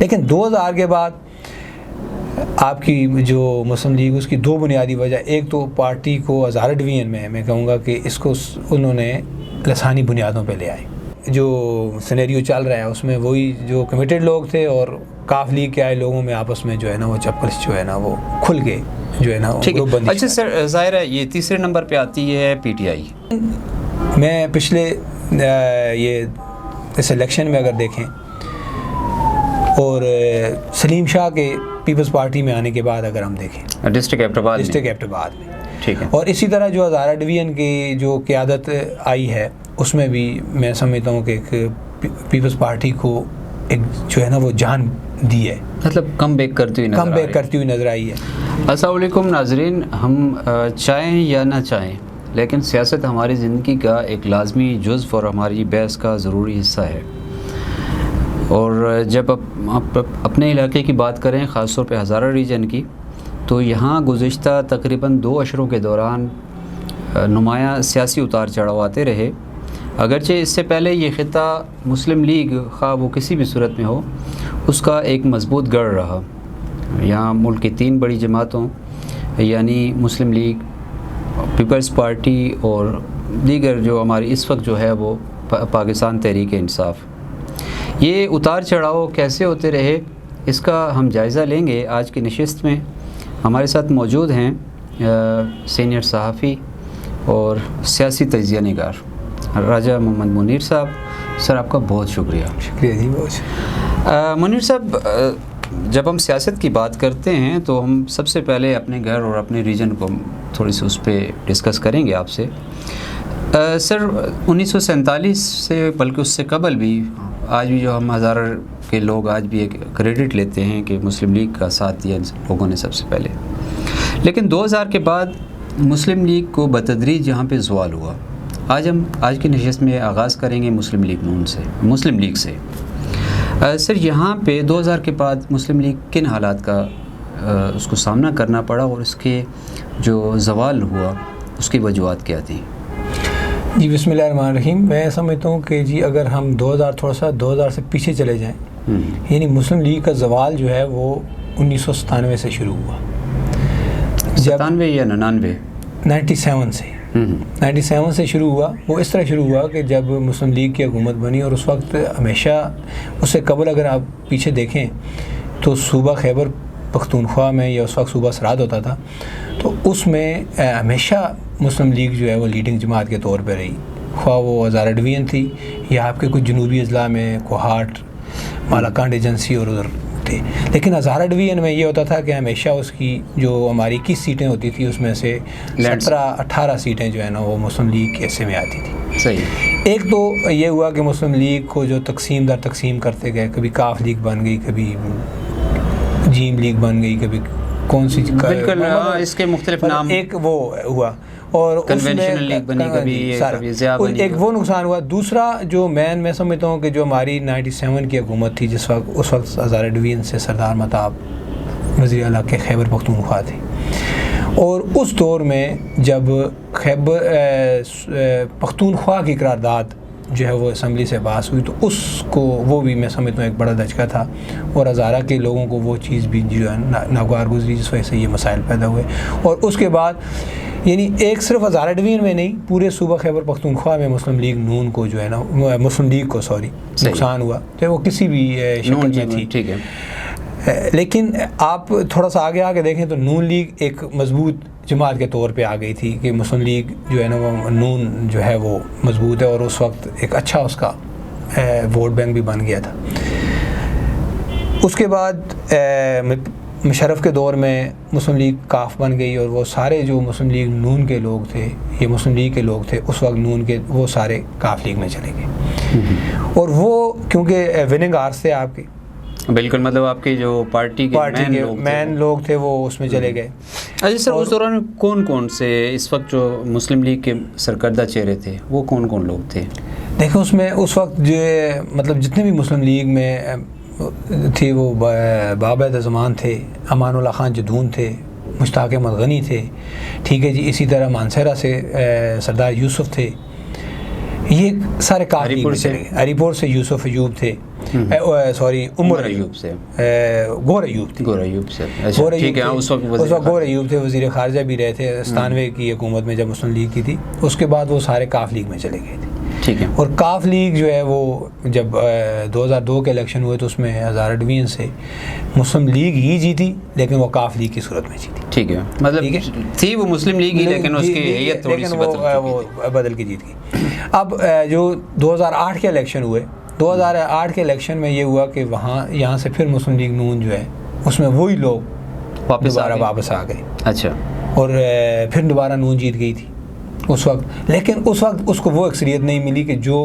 لیکن 2000 کے بعد آپ کی جو مسلم لیگ اس کی دو بنیادی وجہ، ایک تو پارٹی کو ہزارہ ڈویژن میں کہوں گا کہ اس کو انہوں نے لسانی بنیادوں پہ لے آئے. جو سینیریو چل رہا ہے اس میں وہی جو کمیٹڈ لوگ تھے اور کاف لیگ کے آئے لوگوں میں آپس میں جو ہے نا وہ چپکش جو ہے نا وہ کھل کے جو ہے نا. اچھا سر، ظاہر ہے یہ تیسرے نمبر پہ آتی ہے پی ٹی آئی. میں پچھلے یہ اس الیکشن میں اگر دیکھیں اور سلیم شاہ کے پیپلز پارٹی میں آنے کے بعد اگر ہم دیکھیں ڈسٹرکٹ ایبٹ آباد میں، ٹھیک ہے، اور اسی طرح جو ہزارہ ڈویژن کی جو قیادت آئی ہے اس میں بھی میں سمجھتا ہوں کہ ایک پیپلز پارٹی کو ایک جو ہے نا وہ جان دی ہے، مطلب کم بیک کرتی ہوئی نظر آئی ہے. السلام علیکم ناظرین، ہم چاہیں یا نہ چاہیں لیکن سیاست ہماری زندگی کا ایک لازمی جزو اور ہماری بحث کا ضروری حصہ ہے. اور جب آپ اپنے علاقے کی بات کریں، خاص طور پہ ہزارہ ریجن کی، تو یہاں گزشتہ تقریباً 2 عشروں کے دوران نمایاں سیاسی اتار چڑھاؤ آتے رہے. اگرچہ اس سے پہلے یہ خطہ مسلم لیگ خواہ وہ کسی بھی صورت میں ہو اس کا ایک مضبوط گڑھ رہا. یہاں ملک کی 3 بڑی جماعتوں یعنی مسلم لیگ، پیپلز پارٹی اور دیگر جو ہماری اس وقت جو ہے وہ پاکستان تحریک انصاف، یہ اتار چڑھاؤ کیسے ہوتے رہے اس کا ہم جائزہ لیں گے. آج کی نشست میں ہمارے ساتھ موجود ہیں سینئر صحافی اور سیاسی تجزیہ نگار راجہ محمد منیر صاحب. سر آپ کا بہت شکریہ. جی بہت. منیر صاحب، جب ہم سیاست کی بات کرتے ہیں تو ہم سب سے پہلے اپنے گھر اور اپنے ریجن کو تھوڑی سی اس پہ ڈسکس کریں گے آپ سے. سر 1947 سے بلکہ اس سے قبل بھی آج بھی جو ہم ہزارہ کے لوگ آج بھی ایک کریڈٹ لیتے ہیں کہ مسلم لیگ کا ساتھ دیا لوگوں نے سب سے پہلے، لیکن 2000 کے بعد مسلم لیگ کو بتدریج یہاں پہ زوال ہوا. آج کی نشست میں آغاز کریں گے مسلم لیگ سے. سر یہاں پہ 2000 کے بعد مسلم لیگ کن حالات کا اس کو سامنا کرنا پڑا اور اس کے جو زوال ہوا اس کی وجوہات کیا تھیں؟ جی بسم اللہ الرحمن الرحیم. میں سمجھتا ہوں کہ جی اگر ہم 2000 سے پیچھے چلے جائیں، یعنی مسلم لیگ کا زوال جو ہے وہ 1997 سے شروع ہوا. 97 یا 99؟ 97 سے 97 سے شروع ہوا. وہ اس طرح شروع ہوا کہ جب مسلم لیگ کی حکومت بنی، اور اس وقت ہمیشہ اس سے قبل اگر آپ پیچھے دیکھیں تو صوبہ خیبر پختونخوا میں یا اس وقت صوبہ سرحد ہوتا تھا، تو اس میں ہمیشہ مسلم لیگ جو ہے وہ لیڈنگ جماعت کے طور پہ رہی، خواہ وہ ہزارہ ڈویژن تھی یا آپ کے کچھ جنوبی اضلاع میں کوہاٹ، مالاکنڈ ایجنسی اور ادھر تھے. لیکن ہزارہ ڈویژن میں یہ ہوتا تھا کہ ہمیشہ اس کی جو ہماری 21 سیٹیں ہوتی تھی اس میں سے 17-18 سیٹیں جو ہے نا وہ مسلم لیگ کے حصے میں آتی تھی. صحیح. ایک تو یہ ہوا کہ مسلم لیگ کو جو تقسیم کرتے گئے، کبھی کاف لیگ بن گئی، کبھی جیم لیگ بن گئی، کبھی کون سی بالکل اس کے مختلف نام، ایک وہ ہوا، اور کنونشنل لیگ بنی، کبھی ضیاء بنی. ایک وہ نقصان ہوا. دوسرا جو میں سمجھتا ہوں کہ جو ہماری 97 کی حکومت تھی، اس وقت ہزارہ ڈویژن سے سردار متاب وزیر اعلیٰ کے خیبر پختونخوا تھے، اور اس دور میں جب خیبر پختونخوا کی قرارداد جو ہے وہ اسمبلی سے پاس ہوئی تو اس کو وہ بھی میں سمجھتا ہوں ایک بڑا دھچکا تھا، اور ہزارہ کے لوگوں کو وہ چیز بھی جو ہے ناگوار گزری، جس وجہ سے یہ مسائل پیدا ہوئے. اور اس کے بعد یعنی ایک صرف ہزارہ ڈویژن میں نہیں، پورے صوبہ خیبر پختونخوا میں مسلم لیگ نون کو جو ہے نا مسلم لیگ کو نقصان ہوا، چاہے وہ کسی بھی شکل میں تھی. ٹھیک ہے. لیکن آپ تھوڑا سا آگے دیکھیں تو نون لیگ ایک مضبوط جماعت کے طور پہ آ گئی تھی کہ مسلم لیگ جو ہے نا وہ نون جو ہے وہ مضبوط ہے، اور اس وقت ایک اچھا اس کا ووٹ بینک بھی بن گیا تھا. اس کے بعد مشرف کے دور میں مسلم لیگ کاف بن گئی، اور وہ سارے جو مسلم لیگ نون کے لوگ تھے، یہ مسلم لیگ کے لوگ تھے اس وقت نون کے، وہ سارے کاف لیگ میں چلے گئے. اور وہ کیونکہ وننگ آرس تھے آپ کے، بالکل، مطلب آپ کی جو پارٹی کے مین لوگ تھے وہ اس میں چلے گئے. اچھا سر، اس دوران کون سے اس وقت جو مسلم لیگ کے سرکردہ چہرے تھے وہ کون لوگ تھے؟ دیکھیں اس وقت جو مطلب جتنے بھی مسلم لیگ میں تھے وہ بابید زمان تھے، امان اللہ خان جدون تھے، مشتاق احمد غنی تھے، ٹھیک ہے جی. اسی طرح مانسہرہ سے سردار یوسف تھے، یہ سارے کاف لیگ میں چلے گئے. ہری پور سے یوسف ایوب تھے, سوری عمر ایوب سے, گور ایوب تھے, گور ایوب سے, ٹھیک ہے, اس وقت گور ایوب تھے, وزیر خارجہ بھی رہے تھے 97 کی حکومت میں جب مسلم لیگ کی تھی. اس کے بعد وہ سارے کاف لیگ میں چلے گئے تھے. ٹھیک ہے. اور کاف لیگ جو ہے وہ جب 2002 کے الیکشن ہوئے تو اس میں ہزارہ ڈویژن سے مسلم لیگ ہی جیتی, لیکن وہ کاف لیگ کی صورت میں جیتی. ٹھیک ہے, مطلب تھی وہ مسلم لیگ ہی, لیکن اس کی حیثیت تھوڑی سی بدل کے جیت گئی. اب جو 2008 کے الیکشن ہوئے, 2008 کے الیکشن میں یہ ہوا کہ یہاں سے پھر مسلم لیگ نون جو ہے اس میں وہی لوگ واپس آ گئے. اچھا. اور پھر دوبارہ نون جیت گئی تھی اس وقت, لیکن اس وقت اس کو وہ اکثریت نہیں ملی کہ جو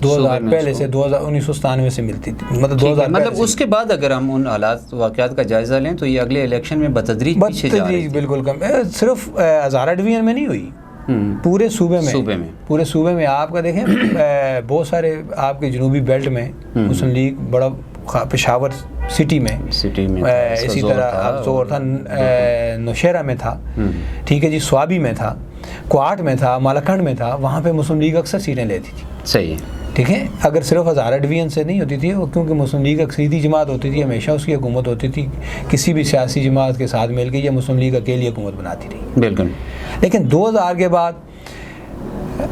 2000 پہلے سے 1997 سے ملتی تھی. مطلب اس کے بعد اگر ہم ان حالات واقعات کا جائزہ لیں تو یہ اگلے الیکشن میں بتدریج پیچھے جا رہی ہے. بالکل کم, صرف ہزارہ ڈویژن میں نہیں ہوئی, پورے پورے صوبے میں آپ کا دیکھیں بہت سارے آپ کے جنوبی بیلٹ میں مسلم لیگ بڑا, پشاور سٹی میں اسی طرح زور تھا, نوشہرہ میں تھا, ٹھیک ہے جی, سوابی میں تھا, کوہاٹ میں تھا, مالاکنڈ میں تھا, وہاں پہ مسلم لیگ اکثر سیٹیں لیتی تھی. صحیح ہے, ٹھیک ہے. اگر صرف ہزارہ ڈویژن سے نہیں ہوتی تھی وہ, کیونکہ مسلم لیگ اکثریتی جماعت ہوتی تھی, ہمیشہ اس کی حکومت ہوتی تھی, کسی بھی سیاسی جماعت کے ساتھ مل کے یا مسلم لیگ اکیلی حکومت بناتی رہی. بالکل. لیکن 2000 کے بعد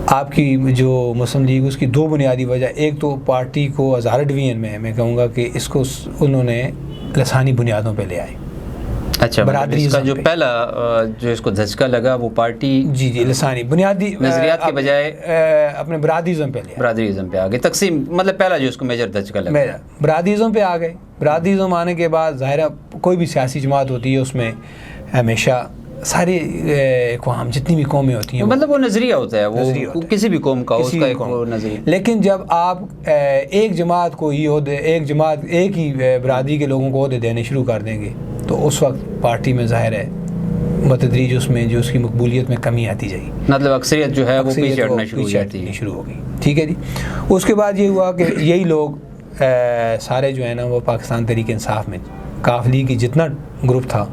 آپ کی جو مسلم لیگ, اس کی دو بنیادی وجہ, ایک تو پارٹی کو ہزارہ ڈویژن میں کہوں گا کہ اس کو انہوں نے لسانی بنیادوں پہ لے آئے. اچھا, برادری کا جو پہلا جو اس کو دھچکا لگا وہ پارٹی جی لسانی بنیادی نظریات کے بجائے اپنے برادریزم پہ لے, برادریزم پہ آ گئے, تقسیم, مطلب پہلا جو اس کو میجر دھچکا لگا برادریزم پہ آ گئے. برادریزم آنے کے بعد ظاہر کوئی بھی سیاسی جماعت ہوتی ہے اس میں ہمیشہ ساری اقوام جتنی بھی قومیں ہوتی ہیں, مطلب وہ نظریہ ہوتا ہے, وہ کسی بھی قوم کا اس کا ایک نظریہ. لیکن جب آپ ایک جماعت کو ہی عہدے, ایک ہی برادری کے لوگوں کو عہدے دینے شروع کر دیں گے تو اس وقت پارٹی میں ظاہر ہے بتدریج اس میں جو اس کی مقبولیت میں کمی آتی جائے گی, مطلب اکثریت جو ہے وہ پیچھے ہٹنا شروع ہو گئی. ٹھیک ہے جی. اس کے بعد یہ ہوا کہ یہی لوگ سارے جو ہے نا وہ پاکستان تحریک انصاف میں کاف لیگ کی جتنا گروپ تھا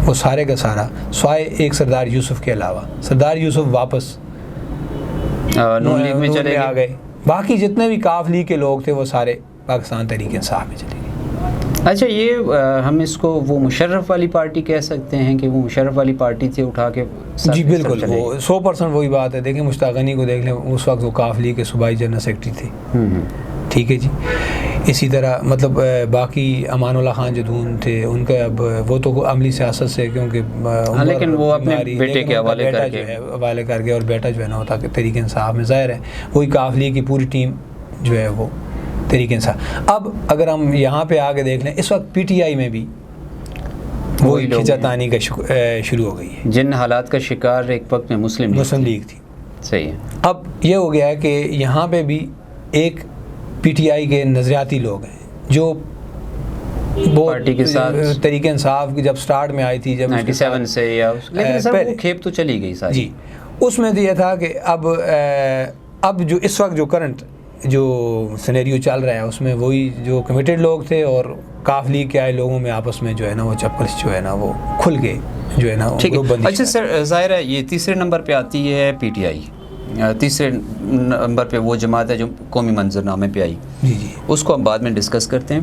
وہ سارے کا سارا سوائے ایک سردار یوسف کے علاوہ, سردار یوسف واپس نون لیگ میں چلے آ گئے. باقی جتنے بھی کاف لیگ کے لوگ تھے وہ سارے پاکستان تحریک انصاف میں چلے گئے. اچھا, یہ ہم اس کو وہ مشرف والی پارٹی کہہ سکتے ہیں کہ وہ مشرف والی پارٹی تھی اٹھا کے؟ جی بالکل, وہ 100% وہی بات ہے. دیکھیں مشتاق غنی کو دیکھ لیں, اس وقت وہ کاف لیگ کے صوبائی جنرل سیکرٹری تھے. ٹھیک ہے جی. اسی طرح مطلب باقی امان اللہ خان جدون تھے, ان کا اب وہ تو عملی سیاست سے کیونکہ لیکن وہ اپنے بیٹے کے حوالے کر کے اور بیٹا جو ہے نا ہوتا کہ تحریک انصاف میں, ظاہر ہے وہی کاف لیگ کی پوری ٹیم جو ہے وہ تحریک انصاف. اب اگر ہم یہاں پہ آگے دیکھ لیں, اس وقت پی ٹی آئی میں بھی وہی کھچاتانی کا شروع ہو گئی ہے. جن حالات کا شکار ایک وقت میں مسلم لیگ تھی. صحیح ہے. اب یہ ہو گیا ہے کہ یہاں پہ بھی ایک پی ٹی آئی کے نظریاتی لوگ ہیں جو پارٹی کے ساتھ تحریک انصاف کی جب سٹارٹ میں آئی تھی, جب 97 سے یا لیکن کھیپ تو چلی گئی ساری. جی, اس میں تو یہ تھا کہ اب جو اس وقت جو کرنٹ جو سینیریو چل رہا ہے اس میں وہی جو کمیٹیڈ لوگ تھے اور کاف لیگ کے آئے لوگوں میں آپس میں جو ہے نا وہ چپکش جو ہے نا وہ کھل کے جو ہے نا گروپ بندی. اچھا سر, ظاہر ہے یہ تیسرے نمبر پہ آتی ہے پی ٹی آئی, تیسرے نمبر پہ وہ جماعت ہے جو قومی منظر نامے پہ آئی. جی جی, اس کو ہم بعد میں ڈسکس کرتے ہیں.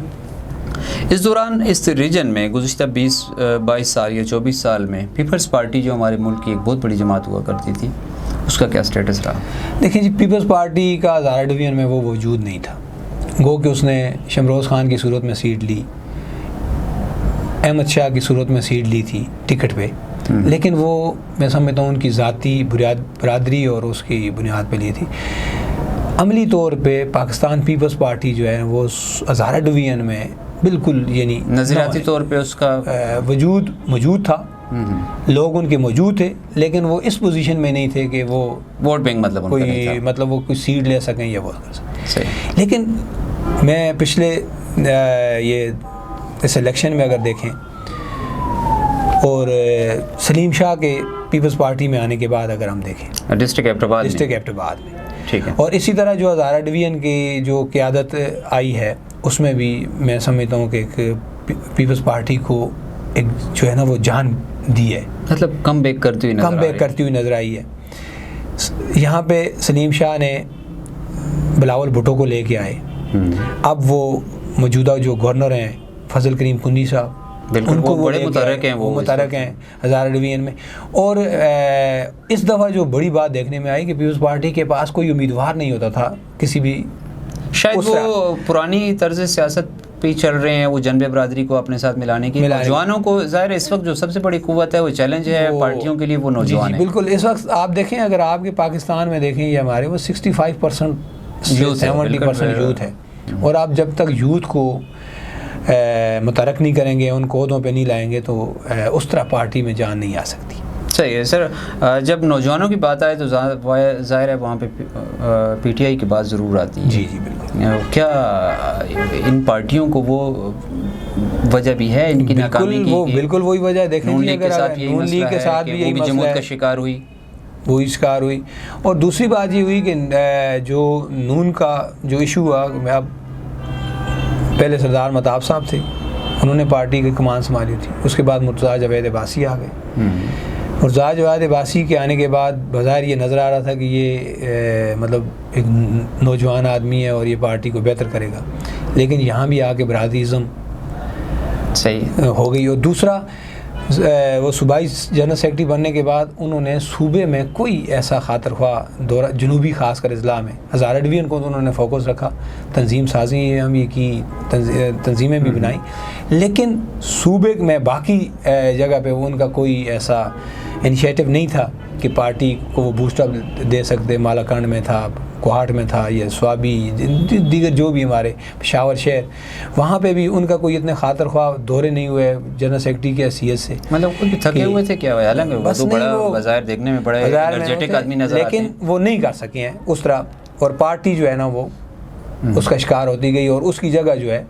اس دوران اس ریجن میں گزشتہ 22 سال یا 24 سال میں پیپلز پارٹی جو ہمارے ملک کی ایک بہت بڑی جماعت ہوا کرتی تھی, اس کا کیا سٹیٹس رہا؟ دیکھیں جی, پیپلز پارٹی کا ہزارہ ڈویژن میں وہ وجود نہیں تھا. گو کہ اس نے شمروز خان کی صورت میں سیٹ لی, احمد شاہ کی صورت میں سیٹ لی تھی ٹکٹ پہ, لیکن وہ میں سمجھتا ہوں ان کی ذاتی برادری اور اس کی بنیاد پہ لی تھی. عملی طور پہ پاکستان پیپلز پارٹی جو ہے وہ ہزارہ ڈویژن میں بالکل یعنی نظریاتی طور پہ اس کا وجود موجود تھا, لوگ ان کے موجود تھے, لیکن وہ اس پوزیشن میں نہیں تھے کہ وہ ووٹ بینک مطلب وہ کوئی سیٹ لے سکیں یا وہ کر سکیں. لیکن میں پچھلے یہ اس الیکشن میں اگر دیکھیں اور سلیم شاہ کے پیپلز پارٹی میں آنے کے بعد اگر ہم دیکھیں ڈسٹرکٹ ایبٹ آباد میں, ٹھیک ہے, اور اسی طرح جو ہزارہ ڈویژن کی جو قیادت آئی ہے اس میں بھی میں سمجھتا ہوں کہ ایک پیپلز پارٹی کو ایک جو ہے نا وہ جان دی ہے, مطلب کم بیک کرتی ہوئی نظر آئی ہے. یہاں پہ سلیم شاہ نے بلاول بھٹو کو لے کے آئے. اب وہ موجودہ جو گورنر ہیں فضل کریم کنی صاحب, ان کو بڑے متحرک ہیں, وہ متحرک ہیں ہزارہ ڈویژن میں. اور اس دفعہ جو بڑی بات دیکھنے میں آئی کہ پیپلز پارٹی کے پاس کوئی امیدوار نہیں ہوتا تھا کسی بھی, شاید وہ پرانی طرز سیاست پہ چل رہے ہیں, وہ جنب برادری کو اپنے ساتھ ملانے کی. نوجوانوں کو ظاہر اس وقت جو سب سے بڑی قوت ہے, وہ چیلنج ہے پارٹیوں کے لیے, وہ نوجوان ہیں. بالکل. اس وقت آپ دیکھیں, اگر آپ کے پاکستان میں دیکھیں یہ ہمارے وہ 65% 70% یوتھ ہے. اور آپ جب تک یوتھ کو متحرک نہیں کریں گے, ان عہدوں پہ نہیں لائیں گے, تو اس طرح پارٹی میں جان نہیں آ سکتی. صحیح ہے سر. جب نوجوانوں کی بات آئے تو ظاہر ہے وہاں پہ پی ٹی آئی کی بات ضرور آتی ہے. جی بالکل. کیا ان پارٹیوں کو وہ وجہ بھی ہے ان کی ناکامی کی؟ بالکل وہی وجہ ہے. دیکھیں نون لیگ کے ساتھ نون لیگ کے ساتھ بھی یہی جمہوریت کا شکار ہوئی, وہی شکار ہوئی. اور دوسری بات یہ ہوئی کہ جو نون کا جو ایشو ہوا, اب پہلے سردار متاب صاحب تھے, انہوں نے پارٹی کی کمان سنبھالی تھی. اس کے بعد مرتضیٰ جاوید عباسی آ گئے. مرتضیٰ جاوید عباسی کے آنے کے بعد بظاہر یہ نظر آ رہا تھا کہ یہ مطلب ایک نوجوان آدمی ہے اور یہ پارٹی کو بہتر کرے گا, لیکن یہاں بھی آ کے برادریزم صحیح ہو گئی. اور دوسرا وہ صوبائی جنرل سیکرٹری بننے کے بعد انہوں نے صوبے میں کوئی ایسا خاطر خواہ دورہ, جنوبی خاص کر اضلاع میں ہزارہ ڈویژن کو تو انہوں نے فوکس رکھا, تنظیم سازی ہم یہ کی, تنظیمیں بھی بنائیں, لیکن صوبے میں باقی جگہ پہ ان کا کوئی ایسا انیشیٹو نہیں تھا کہ پارٹی کو وہ بوسٹ اپ دے سکتے. مالاکنڈ میں تھا, کوہاٹ میں تھا, یہ سوابی, دیگر جو بھی ہمارے پشاور شہر, وہاں پہ بھی ان کا کوئی اتنے خاطر خواہ دورے نہیں ہوئے جنرل سیکرٹری کی حیثیت سے. مطلب خود بھی تھکے ہوئے تھے کیا؟ حالانکہ وہ تو بڑا بظاہر دیکھنے میں بڑا انرجیٹک آدمی نظر آتے ہیں, لیکن وہ نہیں کر سکے ہیں اس طرح. اور پارٹی جو ہے نا وہ اس کا شکار ہوتی گئی, اور اس کی جگہ جو ہے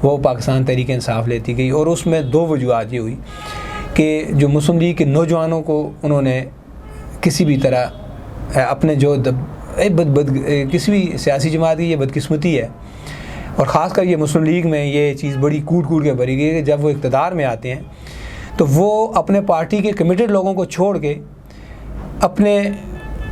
وہ پاکستان تحریک انصاف لیتی گئی. اور اس میں دو وجوہات یہ ہوئی کہ جو مسلم لیگ کے نوجوانوں کو انہوں نے کسی بھی طرح اپنے جو کسی بھی سیاسی جماعت کی یہ بدقسمتی ہے, اور خاص کر یہ مسلم لیگ میں یہ چیز بڑی کوٹ کے بھری گئی کہ جب وہ اقتدار میں آتے ہیں تو وہ اپنے پارٹی کے کمیٹڈ لوگوں کو چھوڑ کے اپنے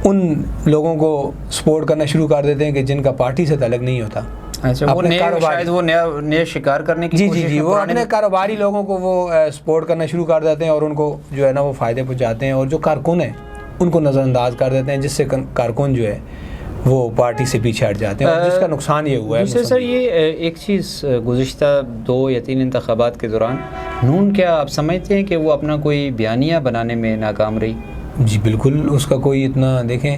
ان لوگوں کو سپورٹ کرنا شروع کر دیتے ہیں کہ جن کا پارٹی سے تعلق نہیں ہوتا. اچھا, وہ شاید وہ نیا شکار کرنے کی کوشش جی وہ اپنے کاروباری لوگوں کو وہ سپورٹ کرنا شروع کر دیتے ہیں, اور ان کو جو ہے نا وہ فائدے پہنچاتے ہیں, اور جو کارکن ہیں ان کو نظر انداز کر دیتے ہیں, جس سے کارکن جو ہے وہ پارٹی سے پیچھے ہٹ جاتے ہیں, اور جس کا نقصان یہ ہوا ہے. دوسرے سر یہ ایک چیز گزشتہ 2 یا 3 انتخابات کے دوران نون, کیا آپ سمجھتے ہیں کہ وہ اپنا کوئی بیانیہ بنانے میں ناکام رہی؟ جی بالکل. اس کا کوئی اتنا دیکھیں,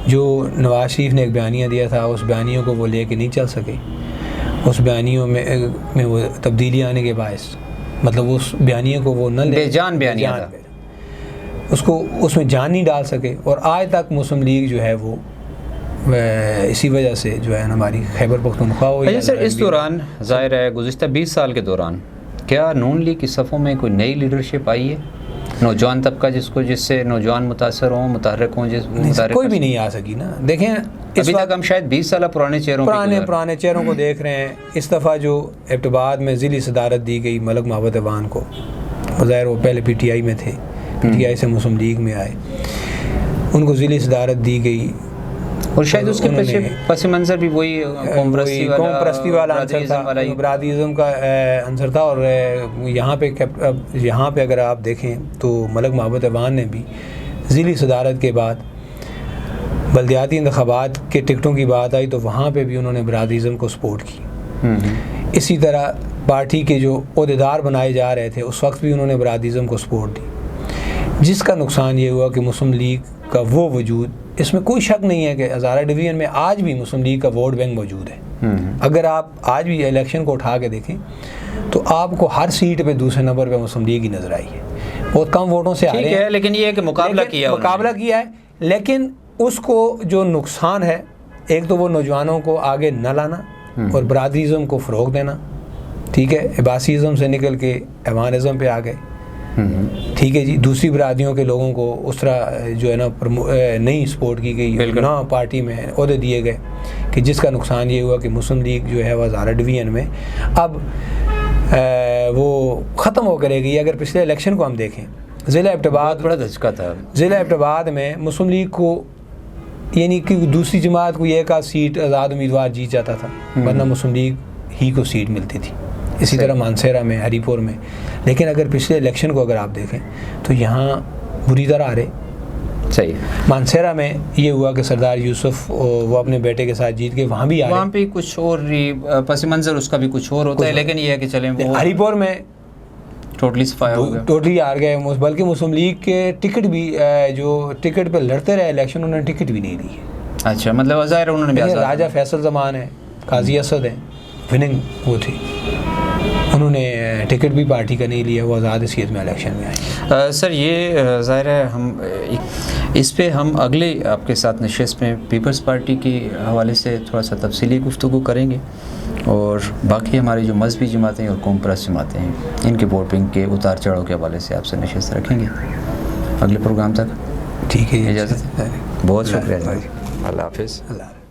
جو نواز شریف نے ایک بیانیہ دیا تھا اس بیانیوں کو وہ لے کے نہیں چل سکے. اس بیانیوں میں وہ تبدیلی آنے کے باعث, مطلب اس بیانیے کو وہ نہ لے, بے جان بیانیہ تھا, اس کو اس میں جان نہیں ڈال سکے. اور آج تک مسلم لیگ جو ہے وہ اسی وجہ سے جو ہے ہماری خیبر پختونخوا ہو. اچھا سر, اس دوران ظاہر ہے گزشتہ 20 سال کے دوران کیا نون لیگ کی صفوں میں کوئی نئی لیڈرشپ آئی ہے, نوجوان طبقہ جس سے نوجوان متاثر ہوں, متحرک ہوں؟ کوئی بھی نہیں آ سکی نا. دیکھیں ابھی تک ہم شاید 20 سال پرانے چہروں کو دیکھ رہے ہیں. اس دفعہ جو ابتباد میں ضلعی صدارت دی گئی ملک محبت ایوان کو, بظاہر وہ پہلے پی ٹی آئی میں تھے, پی ٹی آئی سے مسلم لیگ میں آئے, ان کو ضلعی صدارت دی گئی, اور شاید اس کے پس منظر بھی وہی قوم پرستی والا عنصر تھا, برادریزم کا عنصر تھا. اور یہاں پہ اگر آپ دیکھیں تو ملک محبت ایوان نے بھی ضلعی صدارت کے بعد بلدیاتی انتخابات کے ٹکٹوں کی بات آئی تو وہاں پہ بھی انہوں نے برادریزم کو سپورٹ کی. اسی طرح پارٹی کے جو عہدیدار بنائے جا رہے تھے اس وقت بھی انہوں نے برادریزم کو سپورٹ دی, جس کا نقصان یہ ہوا کہ مسلم لیگ کا وہ وجود, اس میں کوئی شک نہیں ہے کہ ہزارہ ڈویژن میں آج بھی مسلم لیگ کا ووٹ بینک موجود ہے. اگر آپ آج بھی الیکشن کو اٹھا کے دیکھیں تو آپ کو ہر سیٹ پہ دوسرے نمبر پہ مسلم لیگ ہی نظر آئی ہے. بہت کم ووٹوں سے آ رہے ہیں, لیکن یہ کہ مقابلہ کیا ہے. لیکن اس کو جو نقصان ہے, ایک تو وہ نوجوانوں کو آگے نہ لانا اور برادریزم کو فروغ دینا, ٹھیک ہے, عباسیزم سے نکل کے ایوانزم پہ آ گئے, ٹھیک ہے جی. دوسری برادریوں کے لوگوں کو اس طرح جو ہے نا نہیں سپورٹ کی گئی, نہ پارٹی میں عہدے دیے گئے, کہ جس کا نقصان یہ ہوا کہ مسلم لیگ جو ہے وہ ہزارہ ڈویژن میں اب وہ ختم ہو کرے گی. اگر پچھلے الیکشن کو ہم دیکھیں, ضلع ابٹباد بڑا دھچکا تھا. ضلع ابٹباد میں مسلم لیگ کو یعنی کہ دوسری جماعت کو ایک آدھ سیٹ آزاد امیدوار جیت جاتا تھا، ورنہ مسلم لیگ ہی کو سیٹ ملتی تھی. اسی طرح مانسہرہ میں، ہری پور میں. لیکن اگر پچھلے الیکشن کو اگر آپ دیکھیں تو یہاں بری طرح آ رہے. صحیح. مانسہرہ میں یہ ہوا کہ سردار یوسف وہ اپنے بیٹے کے ساتھ جیت کے وہاں بھی آ رہے. وہاں پہ کچھ اور پس منظر اس کا بھی کچھ اور ہوتا ہے، لیکن یہ ہے کہ چلیں وہ ہری پور میں ٹوٹلی صفایا ہو گیا، ٹوٹلی ہار گئے. بلکہ مسلم لیگ کے ٹکٹ بھی جو ٹکٹ پہ لڑتے رہے الیکشن، انہوں نے ٹکٹ بھی نہیں دی. اچھا، مطلب ظاہر انہوں نے بھی راجہ فیصل زمان ہے، قاضی اسد ہیں، وننگ وہ تھی، انہوں نے ٹکٹ بھی پارٹی کا نہیں لیا، وہ آزاد حیثیت میں الیکشن میں آئے. سر یہ ظاہر ہے ہم اس پہ ہم اگلے آپ کے ساتھ نشست میں پیپلز پارٹی کے حوالے سے تھوڑا سا تفصیلی گفتگو کریں گے، اور باقی ہماری جو مذہبی جماعتیں اور قوم پرست جماعتیں ہیں ان کے ووٹنگ کے اتار چڑھاؤ کے حوالے سے آپ سے نشست رکھیں گے اگلے پروگرام تک. ٹھیک ہے، اجازت ہے. بہت شکریہ. اللہ حافظ. اللہ حافظ.